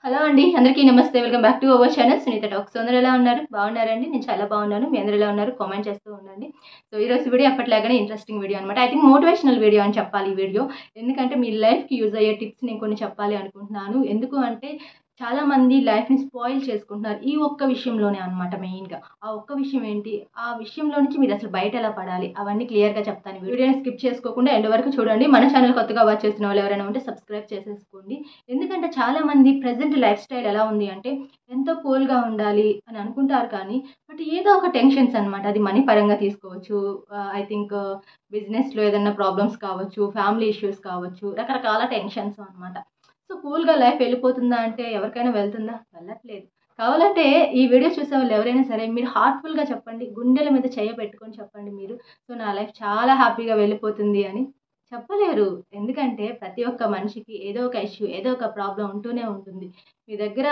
Hello అండి, అందరికీ నమస్తే. Welcome back to our channel Sunitha talks. అందరూ ఎలా ఉన్నారు? బాగున్నారండి? నేను చాలా బాగున్నాను. మీ అందరూ ఎలా ఉన్నారు? కామెంట్ చేస్తూ ఉండండి. సో ఈరోజు వీడియో ఎప్పటిలాగానే ఇంట్రెస్టింగ్ వీడియో అనమాట. ఐ థింక్ మోటివేషనల్ వీడియో అని చెప్పాలి ఈ వీడియో. ఎందుకంటే మీ లైఫ్కి యూజ్ అయ్యే టిప్స్ నేను కొన్ని చెప్పాలి అనుకుంటున్నాను. ఎందుకు అంటే చాలామంది లైఫ్ని స్పాయిల్ చేసుకుంటున్నారు ఈ ఒక్క విషయంలోనే అనమాట. మెయిన్గా ఆ ఒక్క విషయం ఏంటి, ఆ విషయంలో నుంచి మీరు అసలు బయట ఎలా పడాలి అవన్నీ క్లియర్గా చెప్తాను. వీడియోని స్కిప్ చేసుకోకుండా ఎండ్ వరకు చూడండి. మన ఛానల్ కొత్తగా వాచ్ చేస్తున్న వాళ్ళు ఎవరైనా ఉంటే సబ్స్క్రైబ్ చేసేసుకోండి. ఎందుకంటే చాలామంది ప్రజెంట్ లైఫ్ స్టైల్ ఎలా ఉంది అంటే ఎంతో కూల్గా ఉండాలి అని అనుకుంటారు, కానీ బట్ ఏదో ఒక టెన్షన్స్ అనమాట. అది మనీ పరంగా తీసుకోవచ్చు, ఐ థింక్ బిజినెస్లో ఏదైనా ప్రాబ్లమ్స్ కావచ్చు, ఫ్యామిలీ ఇష్యూస్ కావచ్చు, రకరకాల టెన్షన్స్ అనమాట. సో కూల్గా లైఫ్ వెళ్ళిపోతుందా అంటే ఎవరికైనా వెళ్తుందా? వెళ్ళట్లేదు. కావాలంటే ఈ వీడియో చూసే వాళ్ళు ఎవరైనా సరే మీరు హార్ట్ఫుల్గా చెప్పండి, గుండెల మీద చెయ్య పెట్టుకొని చెప్పండి మీరు, సో నా లైఫ్ చాలా హ్యాపీగా వెళ్ళిపోతుంది అని. చెప్పలేరు. ఎందుకంటే ప్రతి ఒక్క మనిషికి ఏదో ఒక ఇష్యూ, ఏదో ఒక ప్రాబ్లం ఉంటూనే ఉంటుంది. మీ దగ్గర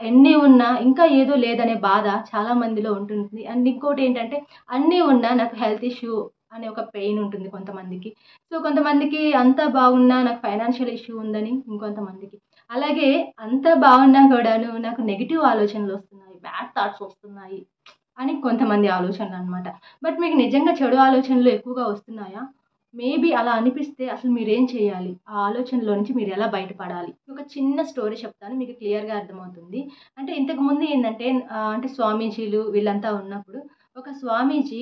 ఎన్ని ఉన్నా ఇంకా ఏదో లేదనే బాధ చాలా మందిలో ఉంటుంటుంది. అండ్ ఇంకోటి ఏంటంటే అన్నీ ఉన్నా నాకు హెల్త్ ఇష్యూ అనే ఒక పెయిన్ ఉంటుంది కొంతమందికి. సో కొంతమందికి అంతా బాగున్నా నాకు ఫైనాన్షియల్ ఇష్యూ ఉందని ఇంకొంతమందికి. అలాగే అంతా బాగున్నా కూడాను నాకు నెగిటివ్ ఆలోచనలు వస్తున్నాయి, బ్యాడ్ థాట్స్ వస్తున్నాయి అని కొంతమంది ఆలోచనలు అనమాట. బట్ మీకు నిజంగా చెడు ఆలోచనలు ఎక్కువగా వస్తున్నాయా? మేబీ అలా అనిపిస్తే అసలు మీరేం చేయాలి? ఆ ఆలోచనలో నుంచి మీరు ఎలా బయటపడాలి? ఒక చిన్న స్టోరీ చెప్తాను, మీకు క్లియర్‌గా అర్థమవుతుంది. అంటే ఇంతకుముందు ఏందంటే అంటే స్వామీజీలు వీళ్ళంతా ఉన్నప్పుడు ఒక స్వామీజీ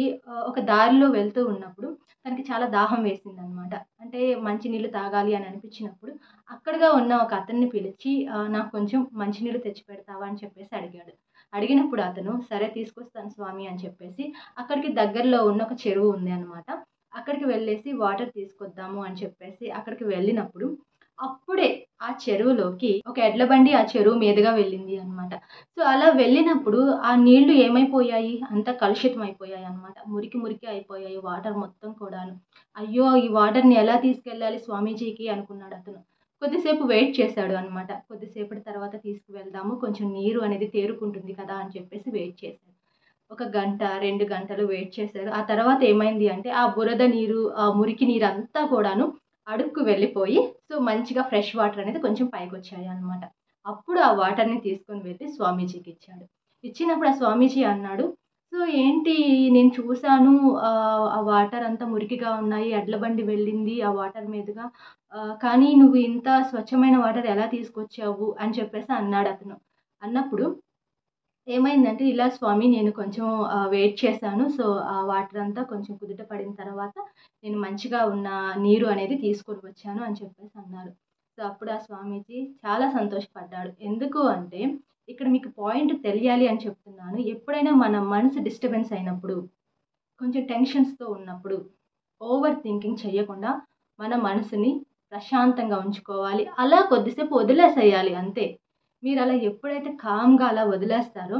ఒక దారిలో వెళ్తూ ఉన్నప్పుడు తనకి చాలా దాహం వేసిందనమాట. అంటే మంచినీళ్ళు తాగాలి అని అనిపించినప్పుడు అక్కడగా ఉన్న ఒక అతన్ని పిలిచి నాకు కొంచెం మంచినీళ్ళు తెచ్చిపెడతావా అని చెప్పేసి అడిగాడు. అడిగినప్పుడు అతను సరే తీసుకొస్తాను స్వామి అని చెప్పేసి అక్కడికి దగ్గరలో ఉన్న ఒక చెరువు ఉంది అనమాట. అక్కడికి వెళ్ళేసి వాటర్ తీసుకొద్దాము అని చెప్పేసి అక్కడికి వెళ్ళినప్పుడు అప్పుడే ఆ చెరువులోకి ఒక ఎడ్ల బండి ఆ చెరువు మీదుగా వెళ్ళింది అనమాట. సో అలా వెళ్ళినప్పుడు ఆ నీళ్లు ఏమైపోయాయి, అంతా కలుషితం అయిపోయాయి అనమాట. మురికి మురికి అయిపోయాయి వాటర్ మొత్తం కూడాను. అయ్యో ఈ వాటర్ని ఎలా తీసుకెళ్ళాలి స్వామీజీకి అనుకున్నాడు అతను. కొద్దిసేపు వెయిట్ చేశాడు అనమాట. కొద్దిసేపటి తర్వాత తీసుకువెళ్దాము, కొంచెం నీరు అనేది తేరుకుంటుంది కదా అని చెప్పేసి వెయిట్ చేశాడు. ఒక గంట, 2 గంటలు వెయిట్ చేశారు. ఆ తర్వాత ఏమైంది అంటే ఆ బురద నీరు, ఆ మురికి నీరంతా కూడాను అడుక్కు వెళ్ళిపోయి సో మంచిగా ఫ్రెష్ వాటర్ అనేది కొంచెం పైకొచ్చాయన్నమాట. అప్పుడు ఆ వాటర్‌ని తీసుకొని వెళ్ళి స్వామీజీకి ఇచ్చాడు. ఇచ్చినప్పుడు ఆ స్వామీజీ అన్నాడు, "సో ఏంటి నేను చూసాను, ఆ వాటర్ అంతా మురికిగా ఉన్నాయి. ఎడ్ల బండి వెళ్ళింది ఆ వాటర్ మీదుగా. కానీ నువ్వు ఇంత స్వచ్ఛమైన వాటర్ ఎలా తీసుకొచ్చావు?" అని చెప్పేసి అన్నాడతను. అన్నప్పుడు ఏమైందంటే, ఇలా స్వామి నేను కొంచెం వెయిట్ చేశాను. సో, ఆ వాటర్ అంతా కొంచెం కుదుట పడిన తర్వాత నేను మంచిగా ఉన్న నీరు అనేది తీసుకొని వచ్చాను అని చెప్పేసి అన్నారు. సో, అప్పుడు ఆ స్వామీజీ చాలా సంతోషపడ్డాడు. ఎందుకు అంటే, ఇక్కడ మీకు పాయింట్ తెలియాలి అని చెప్తున్నాను. ఎప్పుడైనా మన మనసు డిస్టర్బెన్స్ అయినప్పుడు, కొంచెం టెన్షన్స్‌తో ఉన్నప్పుడు, ఓవర్ థింకింగ్ చేయకుండా మన మనసుని ప్రశాంతంగా ఉంచుకోవాలి. అలా కొద్దిసేపు వదిలేసేయాలి అంతే. మీరలా ఎప్పుడైతే కామ్‌గా అలా వదిలేస్తారో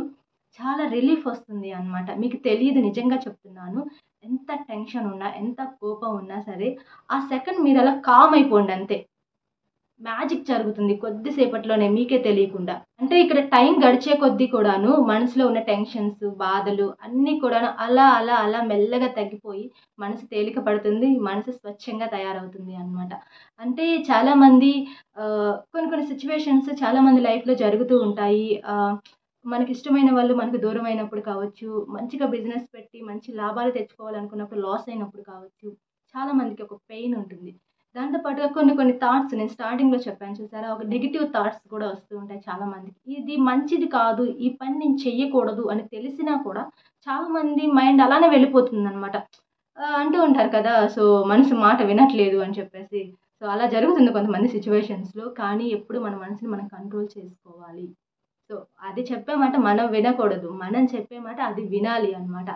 చాలా రిలీఫ్ వస్తుంది అన్నమాట. మీకు తెలీదు, నిజంగా చెప్తున్నాను. ఎంత టెన్షన్ ఉన్నా, ఎంత కోపం ఉన్నా సరే, ఆ సెకండ్ మీరలా కామ్ అయిపోండి అంతే. మ్యాజిక్ జరుగుతుంది కొద్దిసేపట్లోనే మీకే తెలియకుండా. అంటే ఇక్కడ టైం గడిచే కొద్దీ కూడాను మనసులో ఉన్న టెన్షన్స్, బాధలు అన్నీ కూడాను అలా, అలా, అలా మెల్లగా తగ్గిపోయి మనసు తేలిక పడుతుంది. మనసు స్వచ్ఛంగా తయారవుతుంది అన్నమాట. అంటే చాలామంది కొన్ని కొన్ని సిట్యుయేషన్స్ చాలామంది లైఫ్‌లో జరుగుతూ ఉంటాయి. మనకిష్టమైన వాళ్ళు మనకు దూరమైనప్పుడు కావచ్చు, మంచిగా బిజినెస్ పెట్టి మంచి లాభాలు తెచ్చుకోవాలనుకున్నప్పుడు లాస్ అయినప్పుడు కావచ్చు, చాలా మందికి ఒక పెయిన్ ఉంటుంది. దాంతో పాటుగా కొన్ని కొన్ని థాట్స్ నేను స్టార్టింగ్‌లో చెప్పాను చూసారా? ఒక నెగెటివ్ థాట్స్ కూడా వస్తూ ఉంటాయి చాలామందికి. ఇది మంచిది కాదు, ఈ పని నేను చెయ్యకూడదు అని తెలిసినా కూడా చాలామంది మైండ్ అలానే వెళ్ళిపోతుందనమాట. అంటూ ఉంటారు కదా! సో, మనసు మాట వినట్లేదు అని చెప్పేసి. సో, అలా జరుగుతుంది కొంతమంది సిట్యుయేషన్స్‌లో. కానీ ఎప్పుడు మన మనసుని మనం కంట్రోల్ చేసుకోవాలి. సో, అది చెప్పే మాట మనం వినకూడదు. మనం చెప్పే మాట అది వినాలి అన్నమాట.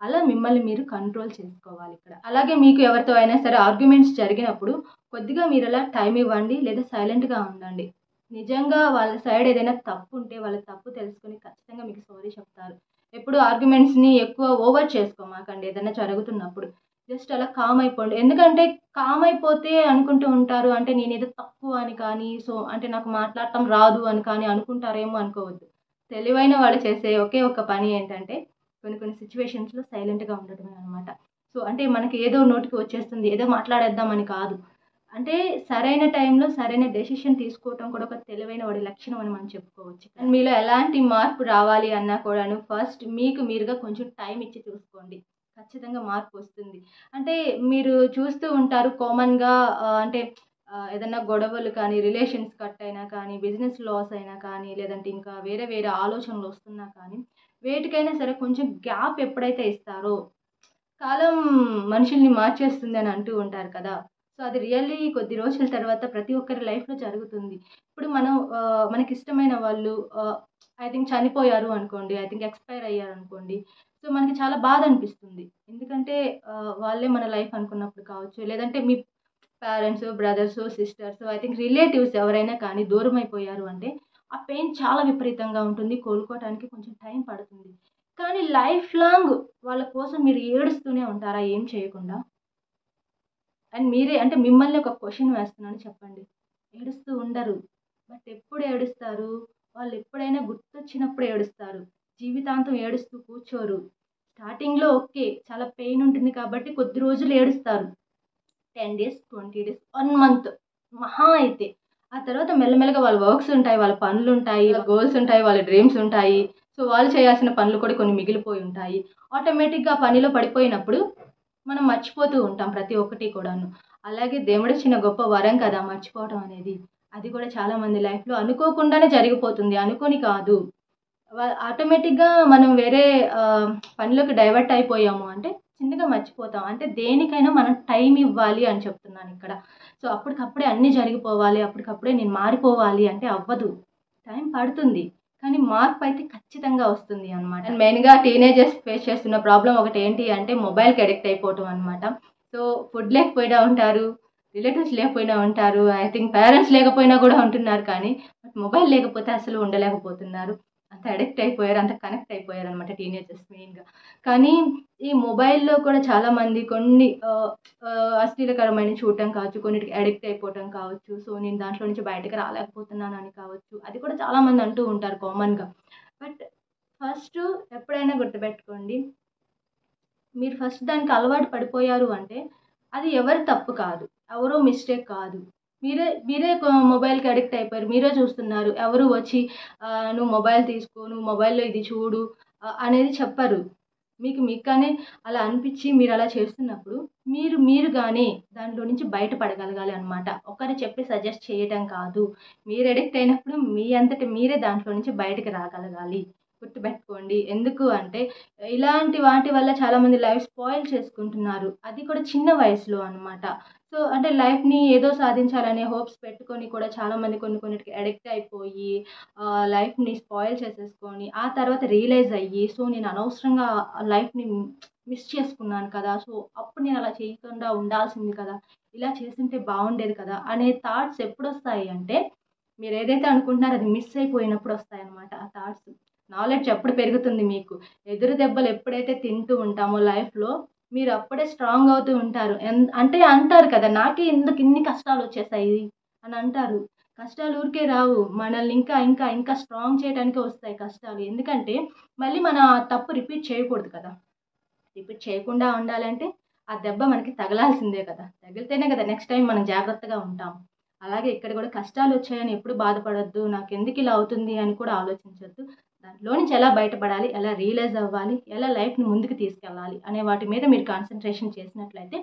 అలా మిమ్మల్ని మీరు కంట్రోల్ చేసుకోవాలిక్కడ. అలాగే మీకు ఎవరితో అయినా సరే ఆర్గ్యుమెంట్స్ జరిగినప్పుడు కొద్దిగా మీరలా టైమ్ ఇవ్వండి, లేదా సైలెంట్‌గా ఉండండి. నిజంగా వాళ్ళ సైడ్ ఏదైనా తప్పుంటే వాళ్ళ తప్పు తెలుసుకొని ఖచ్చితంగా మీకు సారీ చెప్తారు. ఎప్పుడు ఆర్గ్యుమెంట్స్‌ని ఎక్కువ ఓవర్ చేసుకోమాకండి ఏదైనా జరుగుతున్నప్పుడు. జస్ట్ అలా కామ్ అయిపోండి. ఎందుకంటే కామ్ అయిపోతే అనుకుంటూ ఉంటారు అంటే నేనేదో తక్కువ అని కానీ, సో అంటే నాకు మాట్లాడటం రాదు అని కానీ అనుకుంటారేమో అనుకోవద్దు. తెలివైన వాళ్ళు చేసే ఒకే ఒక్క పని ఏంటంటే కొన్ని కొన్ని సిట్యుయేషన్స్‌లో సైలెంట్‌గా ఉండటమే అనమాట. సో అంటే మనకి ఏదో నోటికి వచ్చేస్తుంది, ఏదో మాట్లాడేద్దామని కాదు. అంటే సరైన టైంలో సరైన డెసిషన్ తీసుకోవటం కూడా ఒక తెలివైన వాడి లక్షణం అని మనం చెప్పుకోవచ్చు. అండ్ మీలో ఎలాంటి మార్పు రావాలి అన్నా కూడాను ఫస్ట్ మీకు మీరుగా కొంచెం టైం ఇచ్చి చూసుకోండి. ఖచ్చితంగా మార్పు వస్తుంది. అంటే మీరు చూస్తూ ఉంటారు కామన్‌గా అంటే ఏదన్నా గొడవలు కానీ, రిలేషన్స్ కట్ అయినా కానీ, బిజినెస్ లాస్ అయినా కానీ, లేదంటే ఇంకా వేరే వేరే ఆలోచనలు వస్తున్నా కానీ, వేటికైనా సరే కొంచెం గ్యాప్ ఎప్పుడైతే ఇస్తారో కాలం మనుషుల్ని మార్చేస్తుంది అని అంటూ ఉంటారు కదా! సో, అది రియల్లీ కొద్ది రోజుల తర్వాత ప్రతి ఒక్కరి లైఫ్‌లో జరుగుతుంది. ఇప్పుడు మనం మనకిష్టమైన వాళ్ళు ఐ థింక్ చనిపోయారు అనుకోండి. ఐ థింక్ ఎక్స్‌పైర్ అయ్యారనుకోండి. సో, మనకి చాలా బాధ అనిపిస్తుంది. ఎందుకంటే వాళ్ళే మన లైఫ్ అనుకున్నప్పుడు కావచ్చు. లేదంటే మీ parents, brothers, sisters I think relatives ఎవరైనా కానీ దూరమైపోయారు అంటే ఆ పెయిన్ చాలా విపరీతంగా ఉంటుంది. కోలుకోవటానికి కొంచెం టైం పడుతుంది. కానీ లైఫ్ లాంగ్ వాళ్ళ కోసం మీరు ఏడుస్తూనే ఉంటారా ఏం చేయకుండా? అండ్ మీరే అంటే మిమ్మల్ని ఒక క్వెషన్ వేస్తున్నాను చెప్పండి. ఏడుస్తూ ఉండరు. బట్ ఎప్పుడు ఏడుస్తారు? వాళ్ళు ఎప్పుడైనా గుర్తొచ్చినప్పుడు ఏడుస్తారు. జీవితాంతం ఏడుస్తూ కూర్చోరు. స్టార్టింగ్‌లో ఓకే. చాలా పెయిన్ ఉంటుంది కాబట్టి కొద్ది రోజులు ఏడుస్తారు. 10 డేస్, 20 డేస్, 1 మంత్ మహా అయితే. ఆ తర్వాత మెల్లమెల్లగా వాళ్ళ వర్క్స్ ఉంటాయి. వాళ్ళ పనులుంటాయి. వాళ్ళ గోల్స్ ఉంటాయి. వాళ్ళ డ్రీమ్స్ ఉంటాయి. సో, వాళ్ళు చేయాల్సిన పనులు కూడా కొన్ని మిగిలిపోయి ఉంటాయి. ఆటోమేటిక్‌గా ఆ పనిలో పడిపోయినప్పుడు మనం మర్చిపోతూ ఉంటాం ప్రతి ఒక్కటి కూడాను. అలాగే దేవుడిచ్చిన గొప్ప వరం కదా మర్చిపోవటం అనేది. అది కూడా చాలామంది లైఫ్‌లో అనుకోకుండానే జరిగిపోతుంది. అనుకోని కాదు. ఆటోమేటిక్‌గా మనం వేరే ఆహ్, పనిలోకి డైవర్ట్ అయిపోయాము అంటే చిన్నగా మర్చిపోతాం. అంటే దేనికైనా మనం టైం ఇవ్వాలి అని చెప్తున్నానిక్కడ. సో, అప్పటికప్పుడే అన్నీ జరిగిపోవాలి, అప్పటికప్పుడే నేను మారిపోవాలి అంటే అవ్వదు. టైం పడుతుంది. కానీ మార్పయితే ఖచ్చితంగా వస్తుంది అనమాట. అండ్ మెయిన్‌గా టీనేజర్స్ ఫేస్ చేస్తున్న ప్రాబ్లమ్ ఒకటేంటి అంటే మొబైల్‌కి అడిక్ట్ అయిపోవటం అనమాట. సో, ఫుడ్ లేకపోయినా ఉంటారు, రిలేటివ్స్ లేకపోయినా ఉంటారు, ఐ థింక్ పేరెంట్స్ లేకపోయినా కూడా ఉంటున్నారు కానీ, బట్ మొబైల్ లేకపోతే అసలు ఉండలేకపోతున్నారు. అంత అడిక్ట్ అయిపోయారు. అంత కనెక్ట్ అయిపోయారనమాట టీనేజర్స్ మెయిన్‌గా. కానీ ఈ మొబైల్‌లో కూడా చాలామంది కొన్ని అశ్లీలకరమైనవి చూడటం కావచ్చు, కొన్నిటికి అడిక్ట్ అయిపోవటం కావచ్చు. సో, నేను దాంట్లో నుంచి బయటకి రాలేకపోతున్నానని కావచ్చు. అది కూడా చాలామంది అంటూ ఉంటారు కామన్‌గా. బట్ ఫస్టు ఎప్పుడైనా గుర్తుపెట్టుకోండి. మీరు ఫస్ట్ దానికి అలవాటు పడిపోయారు అంటే, అది ఎవరి తప్పు కాదు. ఎవరో మిస్టేక్ కాదు. మీరే మీరే మొబైల్‌కి అడిక్ట్ అయిపోయారు. మీరే చూస్తున్నారు. ఎవరు వచ్చి "నువ్వు మొబైల్ తీసుకో, నువ్వు మొబైల్‌లో ఇది చూడు" అనేది చెప్పరు. మీకనే అలా అనిపిచ్చి మీరలా చేస్తున్నప్పుడు, మీరుగానే దాంట్లో నుంచి బయటపడగలగాలి అనమాట. ఒకరు చెప్పి సజెస్ట్ చేయటం కాదు. మీరు అడిక్ట్ అయినప్పుడు మీ అంతట మీరే దాంట్లో నుంచి బయటకి రాగలగాలి. గుర్తుపెట్టుకోండి. ఎందుకు అంటే ఇలాంటి వాటి వల్ల చాలామంది లైఫ్ స్పాయిల్ చేసుకుంటున్నారు. అది కూడా చిన్న వయసులో అనమాట. సో, అంటే లైఫ్‌ని ఏదో సాధించాలనే హోప్స్ పెట్టుకొని కూడా చాలామంది కొన్నిటికి అడిక్ట్ అయిపోయి లైఫ్‌ని స్పాయిల్ చేసేసుకొని, ఆ తర్వాత రియలైజ్ అయ్యి, సో, నేను అనవసరంగా లైఫ్‌ని మిస్ చేసుకున్నాను కదా! సో, అప్పుడు నేను అలా చేయకుండా ఉండాల్సింది కదా! ఇలా చేసుంటే బావుండేది కదా! అనే థాట్స్ ఎప్పుడొస్తాయి అంటే, మీరేదైతే అనుకుంటున్నారో అది మిస్ అయిపోయినప్పుడు వస్తాయన్నమాట ఆ థాట్స్. నాలెడ్జ్ అప్పుడు పెరుగుతుంది మీకు. ఎదురు దెబ్బలు ఎప్పుడైతే తింటూ ఉంటామో లైఫ్‌లో, మీరు అప్పుడే స్ట్రాంగ్ అవుతూ ఉంటారు. అంటే అంటారు కదా! నాకే ఎందుకు ఇన్ని కష్టాలొచ్చేసాయి అని అంటారు. కష్టాలు ఊరికే రావు. మనల్ని ఇంకా స్ట్రాంగ్ చేయడానికే వస్తాయి కష్టాలు. ఎందుకంటే మళ్ళీ మన ఆ తప్పు రిపీట్ చేయకూడదు కదా! రిపీట్ చేయకుండా ఉండాలంటే ఆ దెబ్బ మనకి తగలాల్సిందే కదా! తగిలితేనే కదా నెక్స్ట్ టైమ్ మనం జాగ్రత్తగా ఉంటాం. అలాగే ఇక్కడ కూడా కష్టాలొచ్చాయని ఎప్పుడు బాధపడొద్దు. నాకెందుకిలా అవుతుంది అని కూడా ఆలోచించొద్దు. దాంట్లో నుంచి ఎలా బయటపడాలి? ఎలా రియలైజ్ అవ్వాలి? ఎలా లైఫ్‌ని ముందుకు తీసుకెళ్ళాలి? అనే వాటి మీద మీరు కాన్సంట్రేషన్ చేసినట్లయితే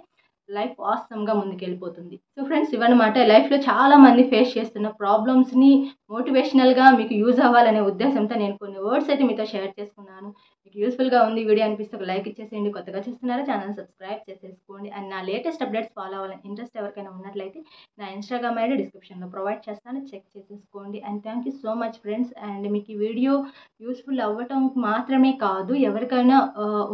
లైఫ్ ఆసమ్‌గా ముందుకెళ్ళిపోతుంది. సో ఫ్రెండ్స్ ఇవన్నమాట లైఫ్‌లో చాలా మంది ఫేస్ చేస్తున్న ప్రాబ్లమ్స్‌ని మోటివేషనల్‌గా మీకు యూజ్ అవ్వాలనే ఉద్దేశంతో నేను కొన్ని వర్డ్స్ అయితే మీతో షేర్ చేసుకున్నాను. మీకు యూజ్‌ఫుల్‌గా ఉంది వీడియో అనిపిస్తే ఒక లైక్ ఇచ్చేసేయండి. కొత్తగా చూస్తున్నారా ఛానెల్ సబ్స్క్రైబ్ చేసేసుకోండి. అండ్ నా లేటెస్ట్ అప్డేట్స్ ఫాలో అవ్వాలని ఇంట్రెస్ట్ ఎవరికైనా ఉన్నట్లయితే నా ఇన్‌స్టాగ్రామ్ ఐడీ డిస్క్రిప్షన్‌లో ప్రొవైడ్ చేస్తాను. చెక్ చేసేసుకోండి. And thank you so much friends. And మీకు ఈ వీడియో యూజ్‌ఫుల్ అవ్వటం మాత్రమే కాదు ఎవరికైనా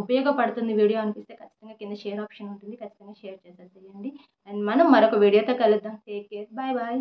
ఉపయోగపడుతుంది వీడియో అనిపిస్తే ఖచ్చితంగా కింద షేర్ ఆప్షన్ ఉంటుంది. ఖచ్చితంగా షేర్ చేసేసేయండి. అండ్ మనం మరొక వీడియోతో కలుద్దాం. Take care. Bye bye.